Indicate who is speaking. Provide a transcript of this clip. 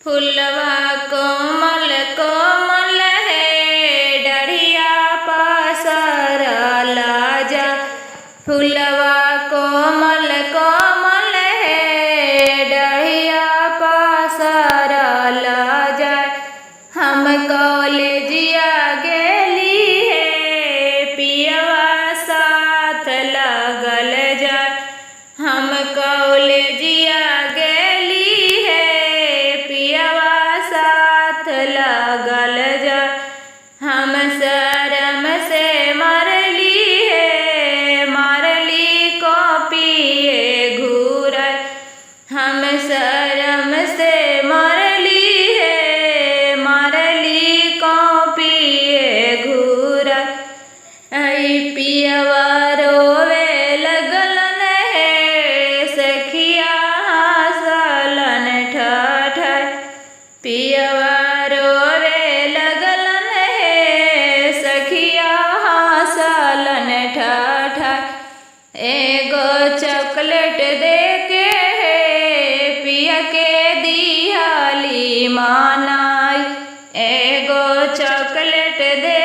Speaker 1: फुलवा कोमल कोमल है डढ़िया पसरल जा। फुलवा कोमल कोमल है डढ़िया पसरल जा। हम कॉलेजिया गेली है पियवा साथ लगल जा। हम कॉलेजिया गेली है पियवा साथ लगल जा। हम शरम से मरली है मारली कॉपिए घूर। हम शरम से मरली है मारली कॉपिए घूर। पियवा रोवे लगलन है सखिया हंसलन ठठ। पियवा रोवे लगलन है सखिया हंसलन ठठ। एगो चॉकलेट दे के है पिया के दिहली मानाई। एगो चॉकलेट दे